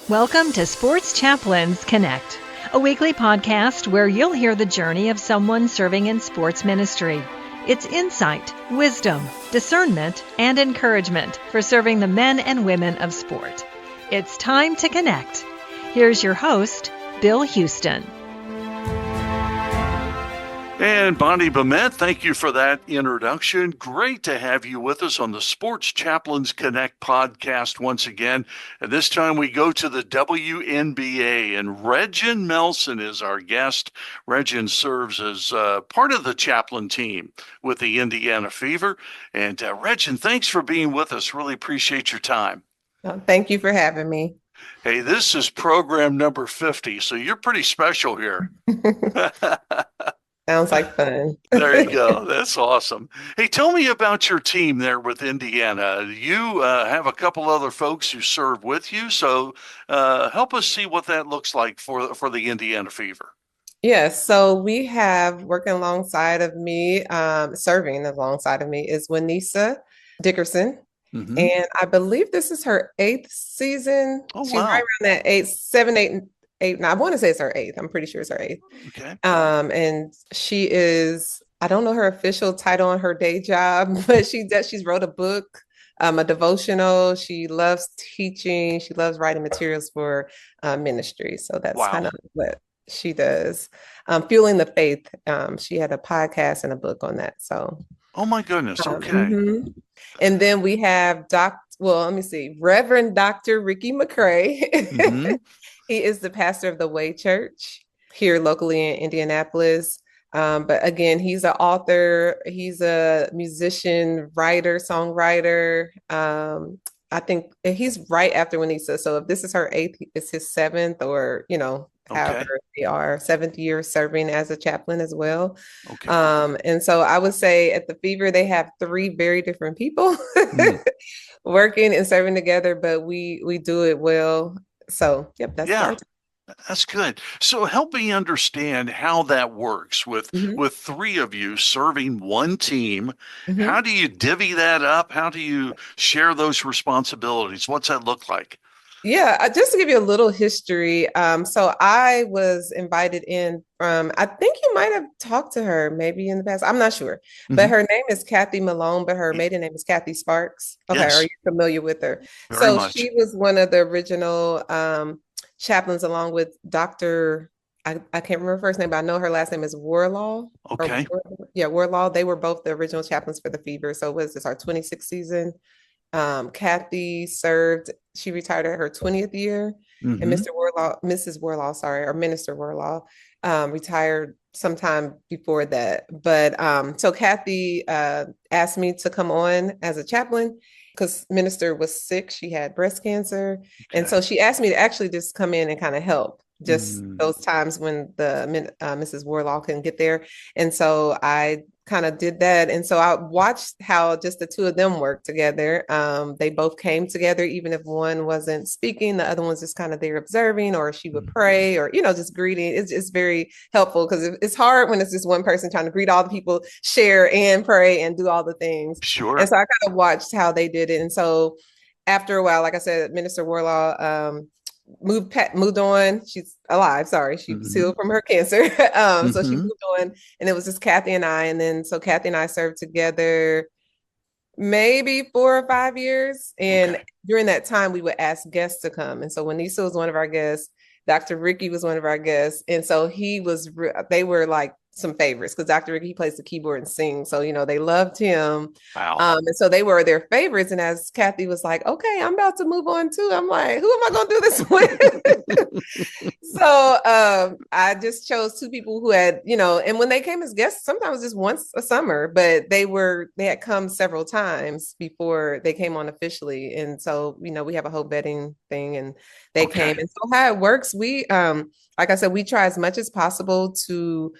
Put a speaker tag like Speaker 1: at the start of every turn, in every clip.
Speaker 1: Welcome to Sports Chaplains Connect, a weekly podcast where you'll hear the journey of someone serving in sports ministry. It's insight, wisdom, discernment, and encouragement for serving the men and women of sport. It's time to connect. Here's your host, Bill Houston.
Speaker 2: And Bonnie Bement, thank you for that introduction. Great to have you with us on the Sports Chaplains Connect podcast once again. And this time we go to the WNBA, and Reggen Melson is our guest. Reggen serves as part of the chaplain team with the Indiana Fever. And Reggen, thanks for being with us. Really appreciate your time.
Speaker 3: Thank you for having me.
Speaker 2: Hey, this is program number 50, so you're pretty special here.
Speaker 3: Sounds like fun.
Speaker 2: There you go. That's awesome. Hey, tell me about your team there with Indiana. You have a couple other folks who serve with you, so help us see what that looks like for the Indiana Fever.
Speaker 3: Yes, so we have working alongside of me, serving alongside of me is Wanisa Dickerson.
Speaker 2: Mm-hmm.
Speaker 3: And I believe this is her 8th season.
Speaker 2: Oh,
Speaker 3: She's
Speaker 2: wow.
Speaker 3: right around that 7, 8, 8. Now, I want to say it's her 8th. I'm pretty sure it's her 8th.
Speaker 2: Okay.
Speaker 3: And she is, I don't know her official title on her day job, but she's wrote a book, a devotional. She loves teaching. She loves writing materials for ministry. So that's kind of what she does. Fueling the Faith. She had a podcast and a book on that. So.
Speaker 2: Oh my goodness. Okay.
Speaker 3: Mm-hmm. And then we have Reverend Dr. Ricky McCray.
Speaker 2: Mm-hmm.
Speaker 3: He is the pastor of the Way Church here locally in Indianapolis. But again, he's an author. He's a musician, writer, songwriter. I think he's right after Wanisa. So if this is her 8th, it's his 7th, or, however they are, 7th year serving as a chaplain as well.
Speaker 2: Okay.
Speaker 3: And so I would say at the Fever, they have 3 very different people working and serving together, but we do it well. So, yep,
Speaker 2: that's good. So help me understand how that works with 3 of you serving one team. Mm-hmm. How do you divvy that up? How do you share those responsibilities? What's that look like?
Speaker 3: Yeah, just to give you a little history. So I was invited in from, I think you might have talked to her maybe in the past. I'm not sure, but her name is Kathy Malone, but her maiden name is Kathy Sparks. Okay. Yes. Are you familiar with her?
Speaker 2: Very much.
Speaker 3: She was one of the original chaplains along with Dr. I can't remember her first name, but I know her last name is Warlaw.
Speaker 2: Okay.
Speaker 3: Warlaw. They were both the original chaplains for the Fever. So was this our 26th season? Kathy served, she retired at her 20th year, and Minister Warlaw, retired sometime before that. But so Kathy asked me to come on as a chaplain because Minister was sick. She had breast cancer. Okay. And so she asked me to actually just come in and kind of help just those times when the Mrs. Warlaw couldn't get there. And so I kind of did that. And so I watched how just the 2 of them worked together. They both came together, even if one wasn't speaking, the other one's just kind of there observing, or she would pray, or, just greeting. It's very helpful because it's hard when it's just one person trying to greet all the people, share and pray and do all the things.
Speaker 2: Sure.
Speaker 3: And so I kind of watched how they did it. And so after a while, like I said, Minister Warlaw, moved on. She's alive. Sorry. She was healed from her cancer. So she moved on, and it was just Kathy and I. And then, so Kathy and I served together maybe 4 or 5 years. And during that time, we would ask guests to come. And so Wanisa was one of our guests. Dr. Ricky was one of our guests. And so they were like some favorites because Dr. Ricky, he plays the keyboard and sings. So, they loved him.
Speaker 2: Wow.
Speaker 3: And so they were their favorites. And as Kathy was like, okay, I'm about to move on too. I'm like, who am I going to do this with? So I just chose 2 people who had, and when they came as guests, sometimes just once a summer, but they had come several times before they came on officially. And so, we have a whole vetting thing, and they came. And so how it works, we, like I said, we try as much as possible to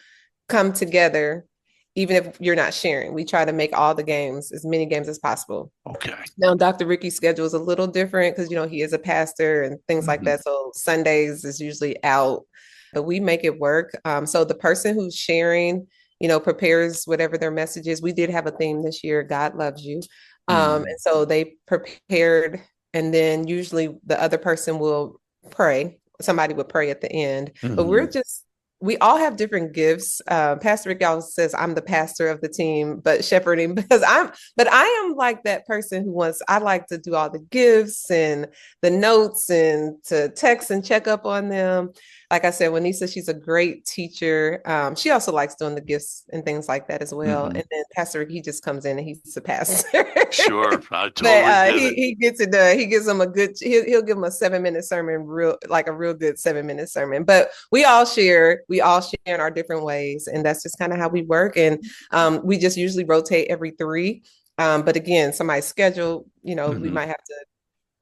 Speaker 3: come together, even if you're not sharing. We try to make all the games, as many games as possible.
Speaker 2: Okay.
Speaker 3: Now, Dr. Ricky's schedule is a little different because, he is a pastor and things like that. So Sundays is usually out, but we make it work. So the person who's sharing, prepares whatever their message is. We did have a theme this year, God loves you. And so they prepared, and then usually the other person will pray. Somebody would pray at the end, but
Speaker 2: Mhm.
Speaker 3: we all have different gifts. Pastor Rick always says I'm the pastor of the team, but shepherding because but I am like that person I like to do all the gifts and the notes and to text and check up on them. Like I said, Wanisa, she's a great teacher. She also likes doing the gifts and things like that as well.
Speaker 2: Mhm.
Speaker 3: And then Pastor Rick, he just comes in and he's the pastor.
Speaker 2: Sure, I
Speaker 3: But
Speaker 2: totally get it.
Speaker 3: he gets it done. He gives them he'll give them a 7-minute sermon, a real good 7-minute sermon. But we all share in our different ways, and that's just kind of how we work. And we just usually rotate every 3. But again, somebody's schedule, we
Speaker 2: Mhm.
Speaker 3: might have to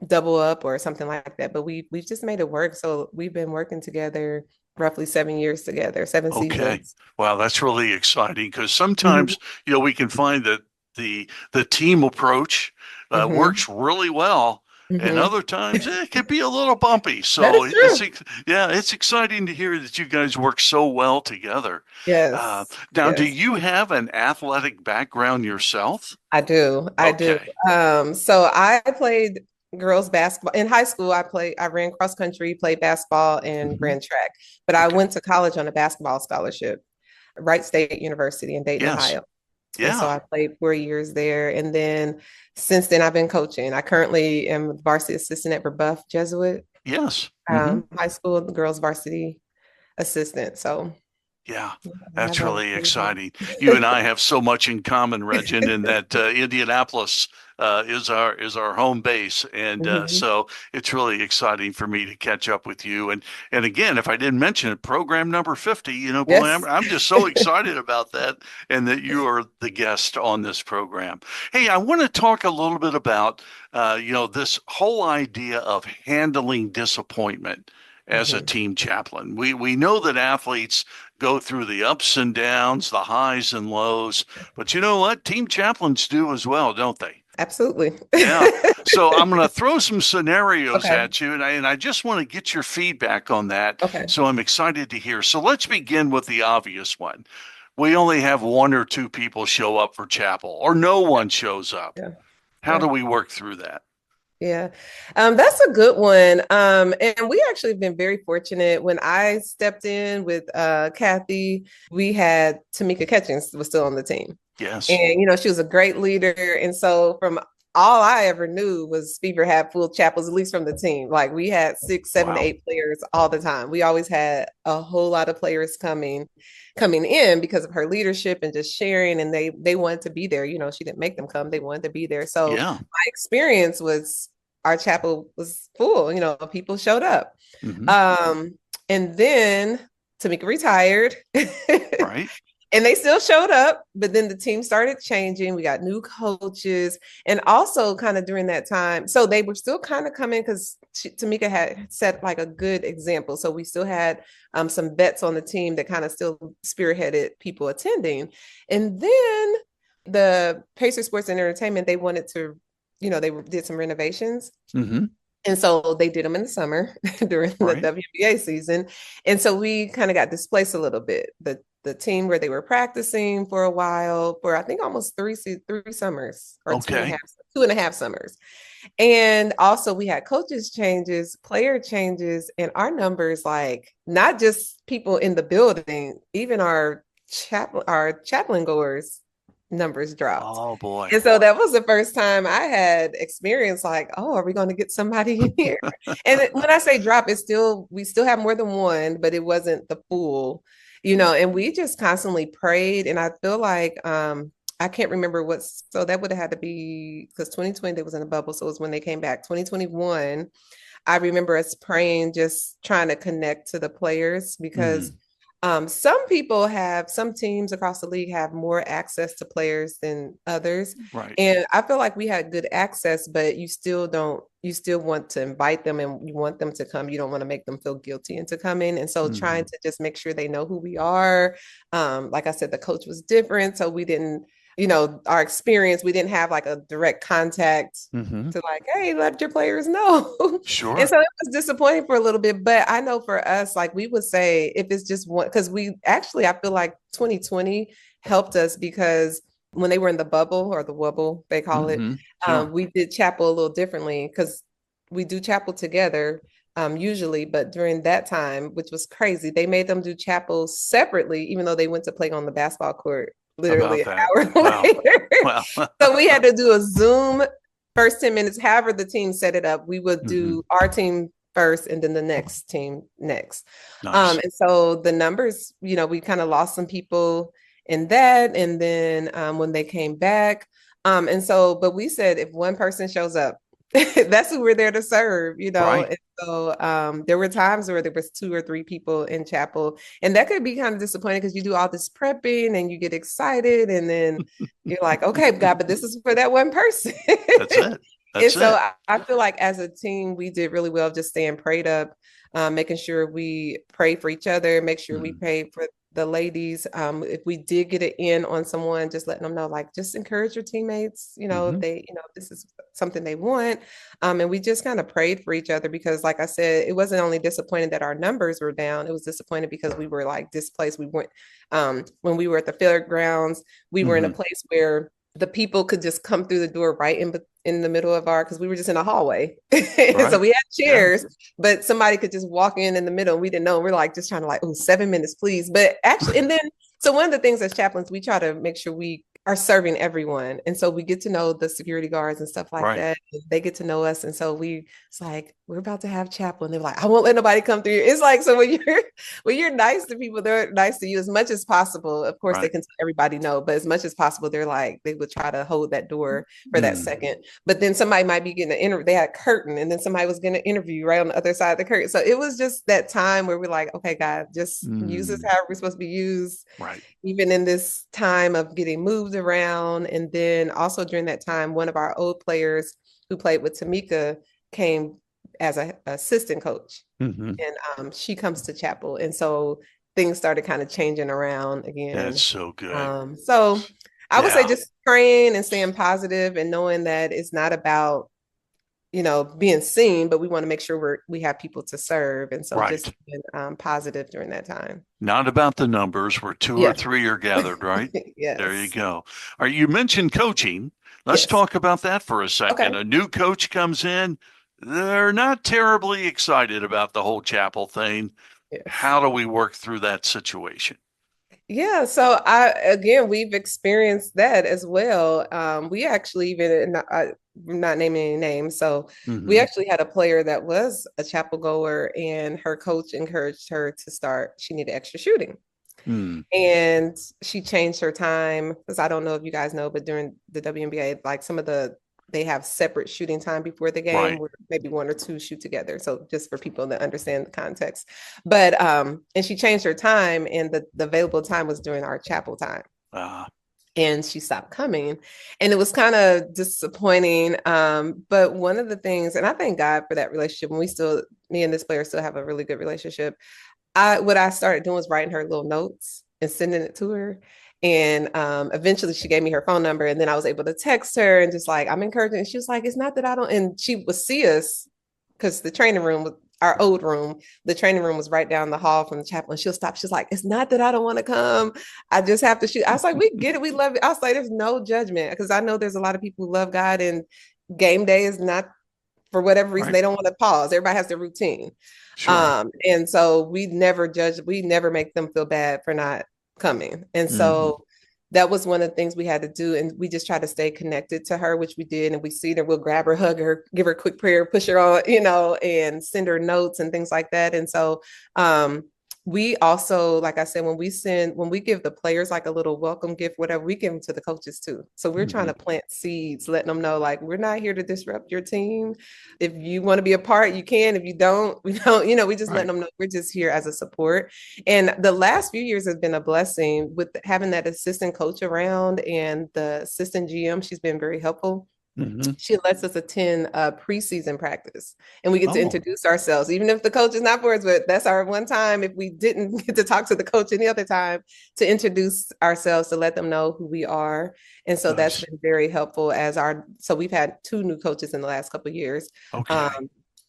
Speaker 3: double up or something like that. But we've just made it work. So we've been working together roughly 7 years together, 7
Speaker 2: Okay.
Speaker 3: seasons.
Speaker 2: Wow, that's really exciting because
Speaker 3: Hmm.
Speaker 2: sometimes, we can find that the team approach
Speaker 3: Hmm.
Speaker 2: works really well, and
Speaker 3: Hmm.
Speaker 2: other times it can be a little bumpy.
Speaker 3: That
Speaker 2: So
Speaker 3: is true.
Speaker 2: yeah, it's exciting to hear that you guys work so well together.
Speaker 3: Yes.
Speaker 2: Now, do
Speaker 3: Yes.
Speaker 2: you have an athletic background yourself?
Speaker 3: I do. I do.
Speaker 2: Okay.
Speaker 3: So I played girls basketball in high school. I ran cross country, played basketball, and
Speaker 2: Hmm.
Speaker 3: ran track. But I
Speaker 2: Okay.
Speaker 3: went to college on a basketball scholarship, Wright State University in Dayton,
Speaker 2: Yes.
Speaker 3: Ohio. And so
Speaker 2: Yeah.
Speaker 3: I played 4 years there. And then since then, I've been coaching. I currently am varsity assistant at Rebuff Jesuit
Speaker 2: Yes. Hmm.
Speaker 3: High School, the girls varsity assistant. So
Speaker 2: Yeah,
Speaker 3: yeah, I
Speaker 2: that's
Speaker 3: have a
Speaker 2: really exciting. You and I have so much in common, Regin, in that Indianapolis is our home base, and
Speaker 3: Mhm.
Speaker 2: so it's really exciting for me to catch up with you. And again, if I didn't mention it, program number 50. Boy, I'm
Speaker 3: Yes.
Speaker 2: I'm just so excited about that, and that you are the guest on this program. Hey, I want to talk a little bit about this whole idea of handling disappointment as a
Speaker 3: Mhm.
Speaker 2: team chaplain. We know that athletes go through the ups and downs, the highs and lows. But you know what? Team chaplains do as well, don't they?
Speaker 3: Absolutely.
Speaker 2: Yeah. So I'm going to throw some scenarios
Speaker 3: Okay.
Speaker 2: at you, and I just want to get your feedback on that.
Speaker 3: Okay.
Speaker 2: So I'm excited to hear. So let's begin with the obvious one. We only have 1 or 2 people show up for chapel, or no one shows up.
Speaker 3: Yeah.
Speaker 2: How
Speaker 3: Yeah.
Speaker 2: do we work through that?
Speaker 3: Yeah. That's a good one. And we actually have been very fortunate. When I stepped in with Kathy, we had Tamika Catchings was still on the team.
Speaker 2: Yes.
Speaker 3: And she was a great leader. And so from all I ever knew was Fever had full chapels, at least from the team. Like we had 6, 7,
Speaker 2: Wow.
Speaker 3: 8 players all the time. We always had a whole lot of players coming in because of her leadership and just sharing. And they wanted to be there. She didn't make them come, they wanted to be there. So
Speaker 2: Yeah.
Speaker 3: my experience was our chapel was full, people showed up.
Speaker 2: Hmm.
Speaker 3: Um, and then Tamika retired.
Speaker 2: Right.
Speaker 3: And they still showed up, but then the team started changing. We got new coaches. And also, kind of during that time, so they were still kind of coming because Tamika had set like a good example. So we still had some vets on the team that kind of still spearheaded people attending. And then the Pacer Sports and Entertainment, they wanted to, did some renovations.
Speaker 2: Hmm.
Speaker 3: And so they did them in the summer during the
Speaker 2: Right.
Speaker 3: WNBA season. And so we kind of got displaced a little bit. The team where they were practicing for a while, for I think almost three summers or
Speaker 2: Okay.
Speaker 3: 2.5 summers. And also we had coaches changes, player changes, and our numbers, like not just people in the building, even our chaplain goers numbers dropped.
Speaker 2: Oh boy.
Speaker 3: And so that was the first time I had experienced like, oh, are we going to get somebody in here? And when I say drop, we still have more than one, but it wasn't the full, and we just constantly prayed. And I feel like I can't remember so that would have had to be because 2020 they was in a bubble. So it was when they came back. 2021, I remember us praying, just trying to connect to the players because
Speaker 2: Hmm.
Speaker 3: some teams across the league have more access to players than others.
Speaker 2: Right.
Speaker 3: And I feel like we had good access, but you still want to invite them and you want them to come. You don't want to make them feel guilty into coming. And so trying
Speaker 2: Hmm.
Speaker 3: to just make sure they know who we are. Like I said, the coach was different. So we didn't, our experience, we didn't have like a direct contact
Speaker 2: Hmm.
Speaker 3: to like, hey, let your players know. And
Speaker 2: Sure.
Speaker 3: so it was disappointing for a little bit. But I know for us, like we would say, if it's just one, because I feel like 2020 helped us because when they were in the bubble or the wubble, they call it,
Speaker 2: Hmm. Sure.
Speaker 3: we did chapel a little differently because we do chapel together. usually, but during that time, which was crazy, they made them do chapel separately, even though they went to play on the basketball court
Speaker 2: How
Speaker 3: literally
Speaker 2: about
Speaker 3: an
Speaker 2: that?
Speaker 3: hour
Speaker 2: Wow.
Speaker 3: later.
Speaker 2: Wow.
Speaker 3: So we had to do a Zoom first 10 minutes. However, the team set it up, we would do our team first and then the next team next.
Speaker 2: Nice.
Speaker 3: And so the numbers, we kind of lost some people in that. And then when they came back, but we said if one person shows up, that's who we're there to serve,
Speaker 2: Right.
Speaker 3: And so there were times where there was 2 or 3 people in chapel, and that could be kind of disappointing because you do all this prepping and you get excited, and then you're like, okay, God, but this is for that one person.
Speaker 2: That's it.
Speaker 3: And
Speaker 2: That's
Speaker 3: so
Speaker 2: it.
Speaker 3: I feel like as a team, we did really well just staying prayed up, making sure we pray for each other, make sure we pray for the ladies. If we did get an in on someone, just letting them know, like, just encourage your teammates, this is something they want. And we just kind of prayed for each other because, like I said, it wasn't only disappointed that our numbers were down, it was disappointed because we were like displaced. We weren't, when we were at the fairgrounds, we were in a place where the people could just come through the door right in the middle of because we were just in a hallway.
Speaker 2: Right.
Speaker 3: So we had chairs, but somebody could just walk in the middle and we didn't know. We're like, just trying to like, oh, 7 minutes, please. But actually, and then, so one of the things as chaplains, we try to make sure we are serving everyone. And so we get to know the security guards and stuff like that. And they get to know us. And so it's like, we're about to have chapel. And they're like, I won't let nobody come through. It's like, so when you're nice to people, they're nice to you as much as possible. Of course, they can tell everybody no, but as much as possible, they're like, they would try to hold that door for that second. But then somebody might be getting an interview. They had a curtain, and then somebody was getting an interview right on the other side of the curtain. So it was just that time where we're like, okay, God, just use us how we're supposed to be used.
Speaker 2: Right. Even
Speaker 3: in this time of getting moved around. And then also during that time, one of our old players who played with Tamika came as an assistant coach. And she comes to chapel. And so things started kind of changing around again.
Speaker 2: That's so good.
Speaker 3: So I would say just praying and staying positive and knowing that it's not about, being seen, but we want to make sure we have people to serve. And so just being positive during that time.
Speaker 2: Not about the numbers where 2 or 3 are gathered, right?
Speaker 3: Yes.
Speaker 2: There you go. All right, you mentioned coaching. Let's talk about that for a second.
Speaker 3: Okay.
Speaker 2: A new coach comes in. They're not terribly excited about the whole chapel thing. Yes. How do we work through that situation?
Speaker 3: Yeah, so we've experienced that as well. We actually even not naming any names. So we actually had a player that was a chapel goer, and her coach encouraged her to start. She needed extra shooting. And she changed her time because I don't know if you guys know, but during the WNBA, like they have separate shooting time before the game where maybe 1 or 2 shoot together. So just for people that understand the context. But and she changed her time, and the available time was during our chapel time. And she stopped coming. And it was kind of disappointing. But one of the things, and I thank God for that relationship, and me and this player still have a really good relationship. What I started doing was writing her little notes and sending it to her. And eventually she gave me her phone number, and then I was able to text her and just like, I'm encouraging. And she was like, it's not that I don't, and she would see us because the training room, our old room, the training room was right down the hall from the chapel. And she'll stop. She's like, it's not that I don't want to come. I just have to shoot. I was like, we get it. We love it. I was like, there's no judgment, because I know there's a lot of people who love God, and game day is not, for whatever reason, they don't want to pause. Everybody has their routine. Sure. And so we never judge. We never make them feel bad for not coming. And so that was one of the things we had to do. And we just try to stay connected to her, which we did. And we see her, we'll grab her, hug her, give her a quick prayer, push her on, and send her notes and things like that. And so we also, like I said, when we give the players like a little welcome gift, whatever, we give them to the coaches too. So we're trying to plant seeds, letting them know, like, we're not here to disrupt your team. If you want to be a part, you can. If you don't, we don't, we just letting them know we're just here as a support. And the last few years has been a blessing with having that assistant coach around, and the assistant GM. She's been very helpful. She lets us attend preseason practice, and we get to introduce ourselves, even if the coach is not for us. But that's our one time, if we didn't get to talk to the coach any other time, to introduce ourselves, to let them know who we are. And so that's been very helpful so we've had 2 new coaches in the last couple of years.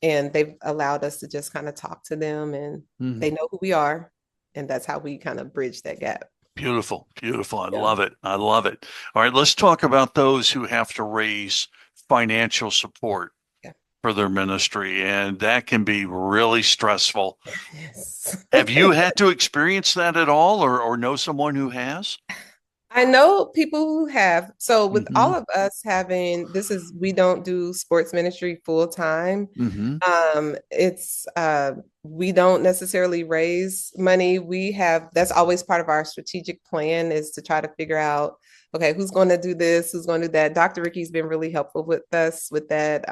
Speaker 3: And they've allowed us to just kind of talk to them, and they know who we are. And that's how we kind of bridge that gap.
Speaker 2: Beautiful. Beautiful. I love it. I love it. All right, let's talk about those who have to raise financial support. for their ministry, and that can be really stressful.
Speaker 3: Yes.
Speaker 2: Have you had to experience that at all, or know someone who has?
Speaker 3: I know people who have. So with
Speaker 2: Mm-hmm.
Speaker 3: all of us having we don't do sports ministry full time.
Speaker 2: Mm-hmm.
Speaker 3: It's we don't necessarily raise money. We have that's always part of our strategic plan is to try to figure out, okay, who's going to do this, who's going to do that. Dr. Ricky's been really helpful with us with that,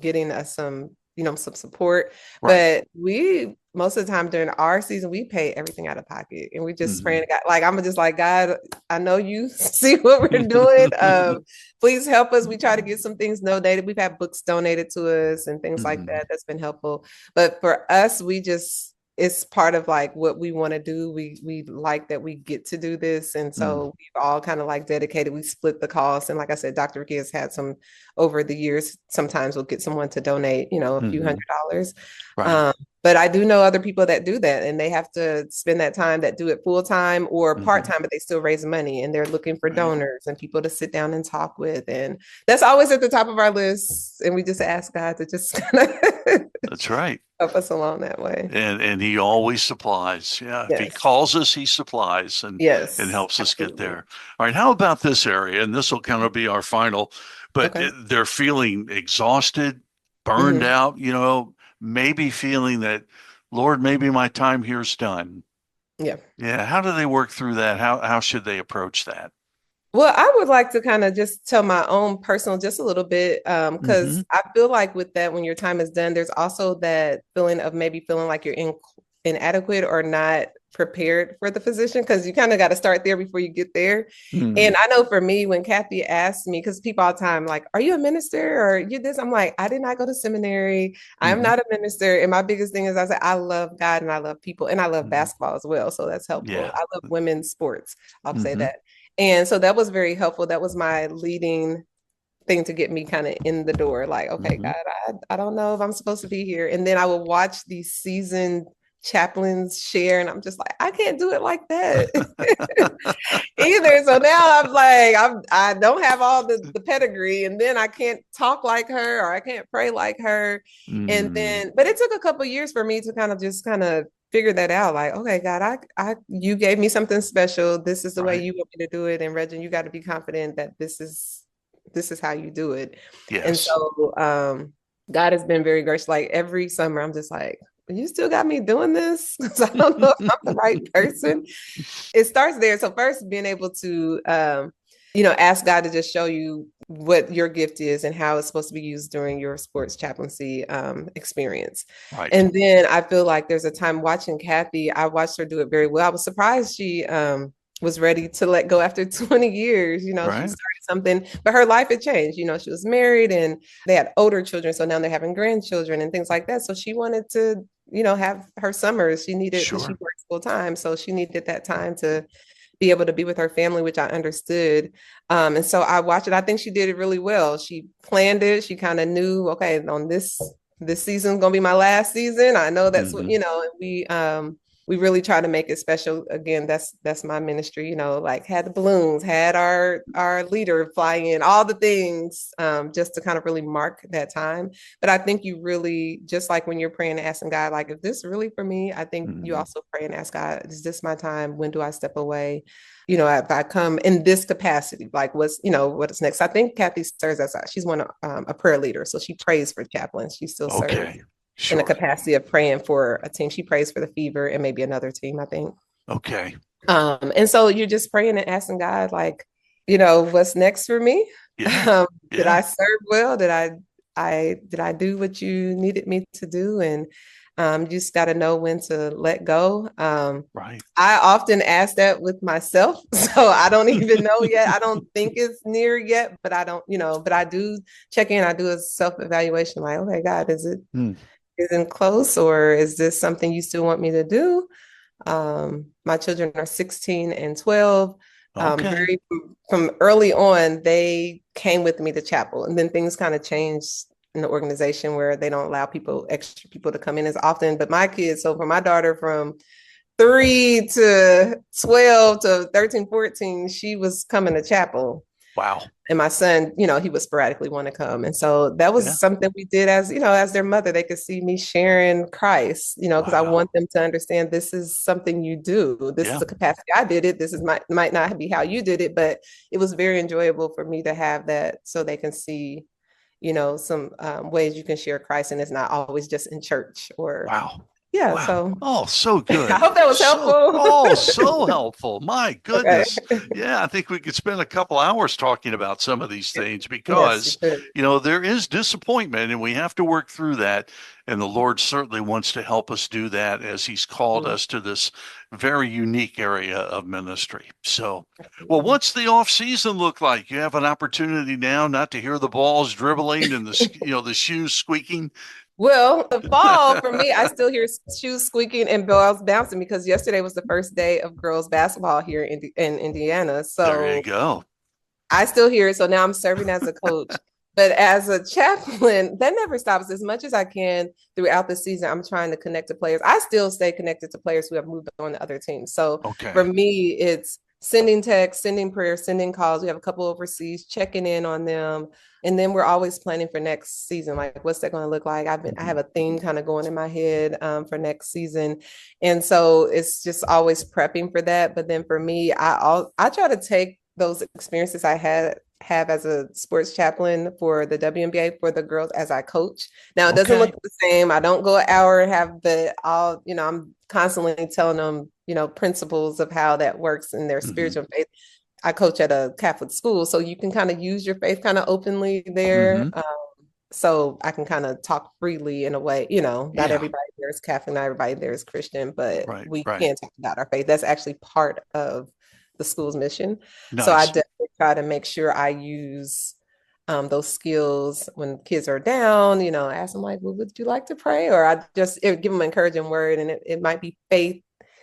Speaker 3: getting us some support.
Speaker 2: Right.
Speaker 3: But we most of the time during our season, we pay everything out of pocket, and we just praying
Speaker 2: Mm-hmm.
Speaker 3: to God. Like I'm just like, God, I know you see what we're doing. Please help us. We try to get some things donated. We've had books donated to us and things like
Speaker 2: Mm-hmm.
Speaker 3: that. That's been helpful. But for us, it's part of like what we want to do. We like that we get to do this. And
Speaker 2: Mm-hmm.
Speaker 3: so we've all kind of like dedicated, we split the cost. And like I said, Dr. Ricky has had some over the years. Sometimes we'll get someone to donate, a few
Speaker 2: Mm-hmm.
Speaker 3: $100s.
Speaker 2: Right.
Speaker 3: But I do know other people that do that and they have to spend that time that do it full time or part
Speaker 2: Mm-hmm.
Speaker 3: time, but they still raise money and they're looking for
Speaker 2: Right.
Speaker 3: donors and people to sit down and talk with. And that's always at the top of our list. And we just ask God to just kind of
Speaker 2: That's right.
Speaker 3: help us along that way.
Speaker 2: And he always supplies. Yeah, if he
Speaker 3: Yes.
Speaker 2: calls us, he supplies and
Speaker 3: Yes.
Speaker 2: helps us get
Speaker 3: Absolutely.
Speaker 2: there. All right, how about this area? And this will kind of be our final, but
Speaker 3: Okay.
Speaker 2: they're feeling exhausted, burned
Speaker 3: Hmm.
Speaker 2: out, maybe feeling that, Lord, maybe my time here's done.
Speaker 3: Yeah.
Speaker 2: Yeah, how do they work through that? How should they approach that?
Speaker 3: Well, I would like to kind of just tell my own personal, just a little bit,
Speaker 2: Mm-hmm.
Speaker 3: because I feel like with that, when your time is done, there's also that feeling of maybe feeling like you're inadequate or not prepared for the position, because you kind of got to start there before you get there.
Speaker 2: Mm-hmm.
Speaker 3: And I know for me, when Kathy asked me, because people all the time like, "Are you a minister or you this?" I'm like, I did not go to seminary. I'm
Speaker 2: Mm-hmm.
Speaker 3: not a minister. And my biggest thing is I say I love God and I love people and I love
Speaker 2: Mm-hmm.
Speaker 3: basketball as well, so that's helpful.
Speaker 2: Yeah.
Speaker 3: I love women's sports. I'll say
Speaker 2: Mm-hmm.
Speaker 3: that. And so that was very helpful. That was my leading thing to get me kind of in the door. Like, okay,
Speaker 2: Mm-hmm.
Speaker 3: God, I don't know if I'm supposed to be here. And then I would watch these seasoned chaplains share, and I'm just like, I can't do it like that either. So now I'm like, I don't have all the pedigree, and then I can't talk like her or I can't pray like her. And
Speaker 2: Mm-hmm.
Speaker 3: then, but it took a couple years for me to kind of figure that out. Like, okay, God, you gave me something special. This is the way
Speaker 2: Right.
Speaker 3: you want me to do it. And Reggie, you got to be confident that this is how you do it. And
Speaker 2: Yes.
Speaker 3: so God has been very gracious. Like every summer, I'm just like, you still got me doing this because I don't know if I'm the right person. It starts there. So first, being able to, ask God to just show you what your gift is and how it's supposed to be used during your sports chaplaincy experience.
Speaker 2: Right.
Speaker 3: And then I feel like there's a time watching Kathy. I watched her do it very well. I was surprised she was ready to let go after 20 years. She
Speaker 2: Right.
Speaker 3: started something, but her life had changed. She was married and they had older children. So now they're having grandchildren and things like that. So she wanted to, have her summers. She needed, because she
Speaker 2: Sure.
Speaker 3: works full time. So she needed that time to be able to be with her family, which I understood. And so I watched it. I think she did it really well. She planned it. She kind of knew, okay, on this season's gonna be my last season. I know that's what,
Speaker 2: Mm-hmm.
Speaker 3: and we really try to make it special. Again, that's my ministry, like had the balloons, had our leader fly in, all the things, just to kind of really mark that time. But I think you really, just like when you're praying and asking God, like, if this really for me, I think you
Speaker 2: Mm-hmm.
Speaker 3: also pray and ask God, is this my time? When do I step away? If I come in this capacity, like what's next? I think Kathy serves as she's a prayer leader. So she prays for chaplains. She still serves
Speaker 2: Okay.
Speaker 3: in the
Speaker 2: Sure.
Speaker 3: capacity of praying for a team. She prays for the Fever and maybe another team, I think.
Speaker 2: Okay.
Speaker 3: And so you're just praying and asking God, like, what's next for me?
Speaker 2: Yeah.
Speaker 3: Did
Speaker 2: Yeah.
Speaker 3: I serve well? Did I do what you needed me to do? And you just got to know when to let go.
Speaker 2: Right.
Speaker 3: I often ask that with myself, so I don't even know yet. I don't think it's near yet, but I don't, but I do check in. I do a self evaluation, like, okay, God, is it
Speaker 2: Mm.
Speaker 3: isn't close, or is this something you still want me to do? My children are 16 and 12.
Speaker 2: Okay.
Speaker 3: Very from early on, they came with me to chapel, and then things kind of changed in the organization where they don't allow extra people to come in as often. But my kids, so for my daughter from 3 to 12 to 13, 14, she was coming to chapel.
Speaker 2: Wow.
Speaker 3: And my son, he would sporadically want to come. And so that was
Speaker 2: Yeah.
Speaker 3: something we did as their mother. They could see me sharing Christ, because I
Speaker 2: Wow.
Speaker 3: want them to understand this is something you do. This is
Speaker 2: Yeah.
Speaker 3: the capacity I did it. This is might not be how you did it, but it was very enjoyable for me to have that so they can see, some ways you can share Christ, and it's not always just in church or
Speaker 2: Wow.
Speaker 3: yeah.
Speaker 2: Wow.
Speaker 3: So
Speaker 2: Oh, so good.
Speaker 3: I hope that was helpful.
Speaker 2: So helpful. My goodness.
Speaker 3: Okay.
Speaker 2: Yeah, I think we could spend a couple hours talking about some of these things
Speaker 3: Yes, you
Speaker 2: because,
Speaker 3: could.
Speaker 2: there is disappointment and we have to work through that. And the Lord certainly wants to help us do that as He's called us to this very unique area of ministry. So, well, what's the off season look like? You have an opportunity now not to hear the balls dribbling and the shoes squeaking.
Speaker 3: Well, the fall for me, I still hear shoes squeaking and balls bouncing because yesterday was the first day of girls basketball here in Indiana.
Speaker 2: There you
Speaker 3: So
Speaker 2: go.
Speaker 3: I still hear it. So now I'm serving as a coach. But as a chaplain, that never stops. As much as I can throughout the season, I'm trying to connect to players. I still stay connected to players who have moved on to other teams. So for
Speaker 2: Okay.
Speaker 3: me, it's sending texts, sending prayers, sending calls. We have a couple overseas, checking in on them. And then we're always planning for next season. Like, what's that going to look like? I have a theme kind of going in my head for next season. And so it's just always prepping for that. But then for me, I try to take those experiences I have as a sports chaplain for the WNBA for the girls as I coach. Now it doesn't look the same. I don't go an hour and have I'm constantly telling them, principles of how that works in their spiritual faith. I coach at a Catholic school, so you can kind of use your faith kind of openly there. So I can kind of talk freely in a way, not everybody there is Catholic, not everybody there is Christian, but we can talk about our faith. That's actually part of the school's mission.
Speaker 2: Nice.
Speaker 3: So I definitely try to make sure I use those skills when kids are down, ask them like, well, would you like to pray? Or I just give them an encouraging word, and it might be faith,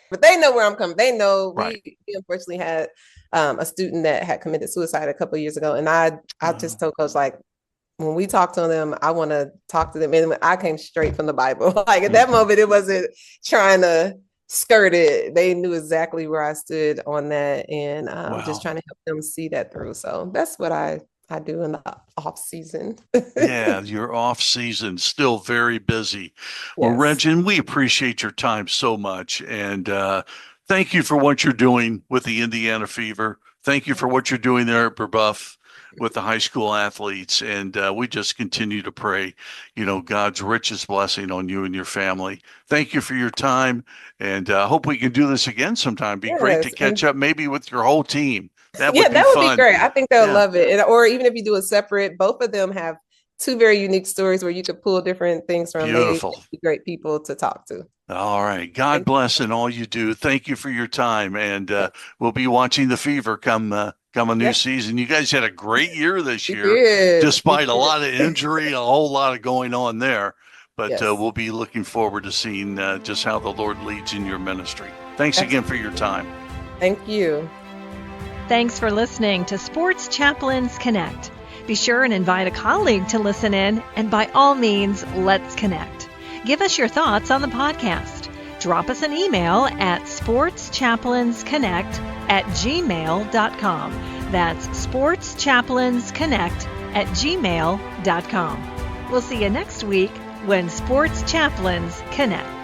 Speaker 3: but they know where I'm coming. They know we unfortunately had a student that had committed suicide a couple of years ago. And I just told coach, like, when we talk to them, I want to talk to them. And I came straight from the Bible. Like at that moment, it wasn't trying to skirt it. They knew exactly where I stood on that, and just trying to help them see that through. So that's what I do in the off season.
Speaker 2: Yeah, your off season still very busy. Well, Reggen, we appreciate your time so much, and thank you for what you're doing with the Indiana Fever. Thank you for what you're doing there at Brebeuf with the high school athletes. And we just continue to pray, God's richest blessing on you and your family. Thank you for your time. And I hope we can do this again sometime. Be great to catch up maybe with your whole team. That would be
Speaker 3: great. I think they'll love it. Or even if you do it separate, both of them have two very unique stories where you could pull different things from.
Speaker 2: Beautiful.
Speaker 3: Great people to talk to.
Speaker 2: All right. God bless in all you do. Thank you for your time. And we'll be watching the Fever come a new season. You guys had a great year this year, despite a lot of injury, a whole lot of going on there. But we'll be looking forward to seeing just how the Lord leads in your ministry. Thanks again for your time.
Speaker 3: Thank you.
Speaker 1: Thanks for listening to Sports Chaplains Connect. Be sure and invite a colleague to listen in, and by all means, let's connect. Give us your thoughts on the podcast. Drop us an email at sportschaplainsconnect@gmail.com. That's sportschaplainsconnect@gmail.com. We'll see you next week when Sports Chaplains Connect.